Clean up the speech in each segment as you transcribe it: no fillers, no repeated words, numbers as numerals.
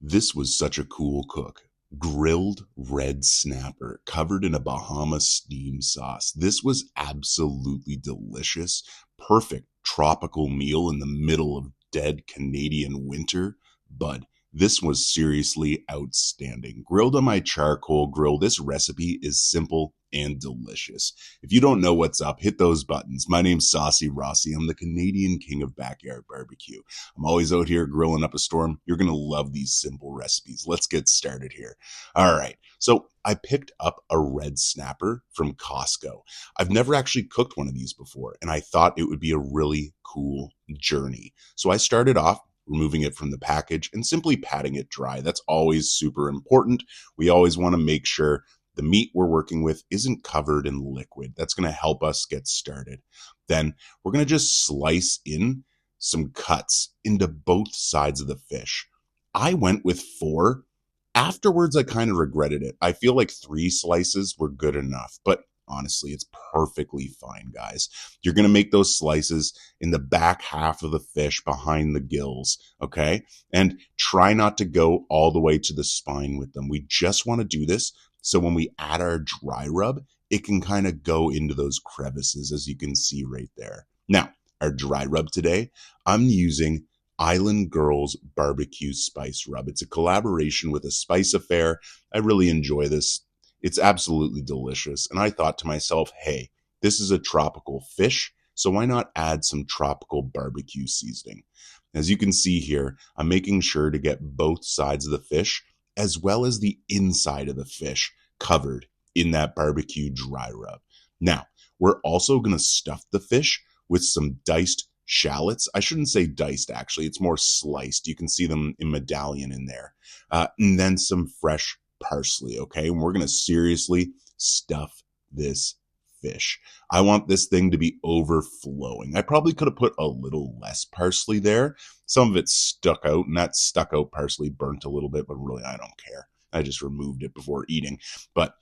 This was such a cool cook. Grilled red snapper covered in a Bahamas steam sauce. This was absolutely delicious. Perfect tropical meal in the middle of dead Canadian winter. But this was seriously outstanding. Grilled on my charcoal grill, this recipe is simple and delicious. If you don't know what's up, hit those buttons. My name's Saucy Rossi. I'm the Canadian king of backyard barbecue. I'm always out here grilling up a storm. You're going to love these simple recipes. Let's get started here. All right. So I picked up a red snapper from Costco. I've never actually cooked one of these before, and I thought it would be a really cool journey. So I started off removing it from the package and simply patting it dry. That's always super important. We always want to make sure the meat we're working with isn't covered in liquid. That's going to help us get started. Then we're going to just slice in some cuts into both sides of the fish. I went with 4. Afterwards, I kind of regretted it. I feel like 3 slices were good enough, but honestly, it's perfectly fine, guys. You're going to make those slices in the back half of the fish behind the gills, okay? And try not to go all the way to the spine with them. We just want to do this so when we add our dry rub, it can kind of go into those crevices, as you can see right there. Now, our dry rub today, I'm using IslandGurlFoodsTVd spice rub. It's a collaboration with a spice affair. I really enjoy this. It's absolutely delicious. And I thought to myself, hey, this is a tropical fish, so why not add some tropical barbecue seasoning? As you can see here, I'm making sure to get both sides of the fish as well as the inside of the fish covered in that barbecue dry rub. Now, we're also going to stuff the fish with some diced shallots. I shouldn't say diced, actually. It's more sliced. You can see them in medallion in there. And then some fresh parsley, okay? And we're going to seriously stuff this fish. I want this thing to be overflowing. I probably could have put a little less parsley there. Some of it stuck out, and that stuck out parsley burnt a little bit, but really I don't care. I just removed it before eating. But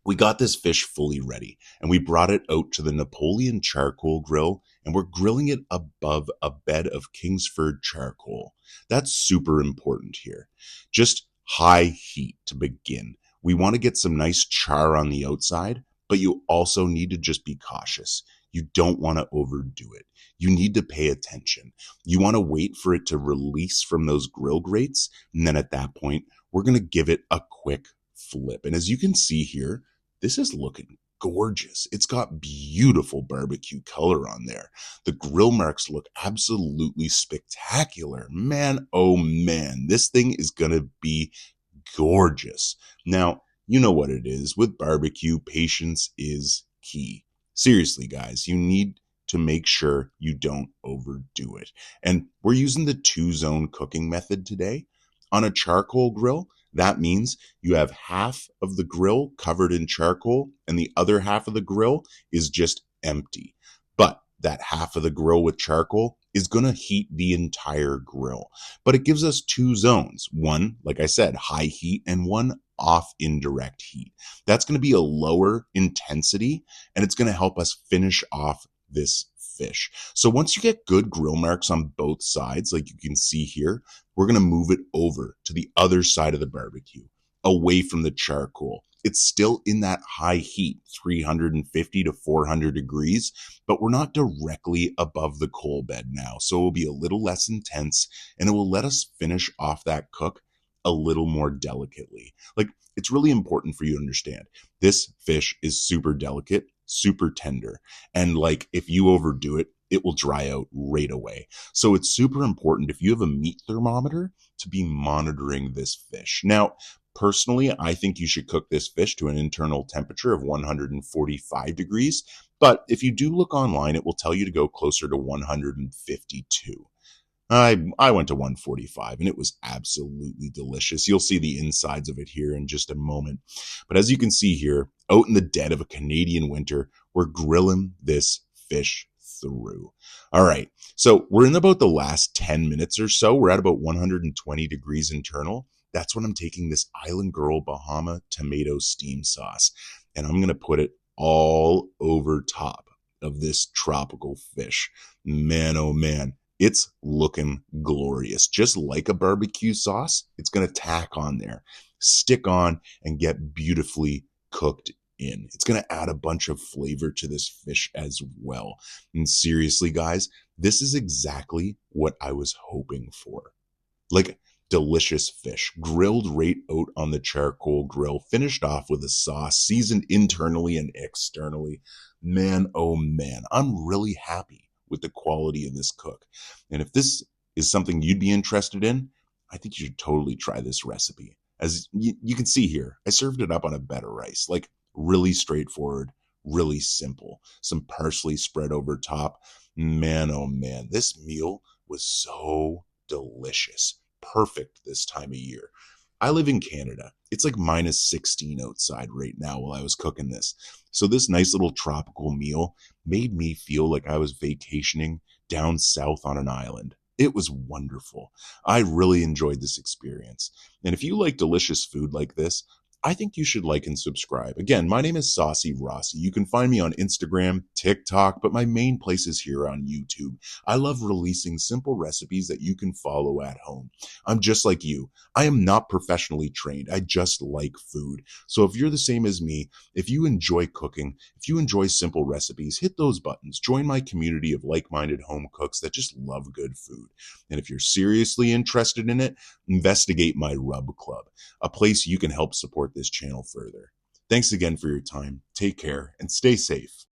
we got this fish fully ready, and we brought it out to the Napoleon charcoal grill, and we're grilling it above a bed of Kingsford charcoal. That's super important here. Just high heat to begin. We want to get some nice char on the outside, but you also need to just be cautious. You don't want to overdo it. You need to pay attention. You want to wait for it to release from those grill grates, and then at that point, we're going to give it a quick flip. And as you can see here, this is looking gorgeous. It's got beautiful barbecue color on there. The grill marks look absolutely spectacular. Man, oh man, this thing is going to be gorgeous. Now, you know what it is. With barbecue, patience is key. Seriously, guys, you need to make sure you don't overdo it. And we're using the 2-zone cooking method today. On a charcoal grill, that means you have half of the grill covered in charcoal and the other half of the grill is just empty. But that half of the grill with charcoal is going to heat the entire grill. But it gives us 2 zones. One, like I said, high heat, and one off indirect heat. That's going to be a lower intensity, and it's going to help us finish off this fish. So once you get good grill marks on both sides, like you can see here, we're going to move it over to the other side of the barbecue, away from the charcoal. It's still in that high heat, 350 to 400 degrees, but we're not directly above the coal bed now. So it will be a little less intense, and it will let us finish off that cook a little more delicately. Like, it's really important for you to understand, this fish is super delicate, super tender. And like, if you overdo it, it will dry out right away. So it's super important, if you have a meat thermometer, to be monitoring this fish. Now, personally, I think you should cook this fish to an internal temperature of 145 degrees. But if you do look online, it will tell you to go closer to 152. I went to 145, and it was absolutely delicious. You'll see the insides of it here in just a moment. But as you can see here, out in the dead of a Canadian winter, we're grilling this fish through. All right, so we're in about the last 10 minutes or so. We're at about 120 degrees internal. That's when I'm taking this Island Girl Bahama tomato steam sauce, and I'm going to put it all over top of this tropical fish. Man, oh man, It's looking glorious. Just like a barbecue sauce, it's going to tack on there, stick on, and get beautifully cooked in. It's going to add a bunch of flavor to this fish as well. And seriously, guys, this is exactly what I was hoping for. Like delicious fish, grilled right out on the charcoal grill, finished off with a sauce, seasoned internally and externally. Man, oh man, I'm really happy with the quality of this cook. And if this is something you'd be interested in, I think you should totally try this recipe. As you can see here, I served it up on a bed of rice, like really straightforward, really simple. Some parsley spread over top. Man, oh man, this meal was so delicious. Perfect this time of year. I live in Canada. It's like minus 16 outside right now while I was cooking this. So this nice little tropical meal made me feel like I was vacationing down south on an island. It was wonderful. I really enjoyed this experience. And if you like delicious food like this, I think you should like and subscribe. Again, my name is Saucy Rossi. You can find me on Instagram, TikTok, but my main place is here on YouTube. I love releasing simple recipes that you can follow at home. I'm just like you. I am not professionally trained. I just like food. So if you're the same as me, if you enjoy cooking, if you enjoy simple recipes, hit those buttons. Join my community of like-minded home cooks that just love good food. And if you're seriously interested in it, investigate my Rub Club, a place you can help support this channel further. Thanks again for your time. Take care and stay safe.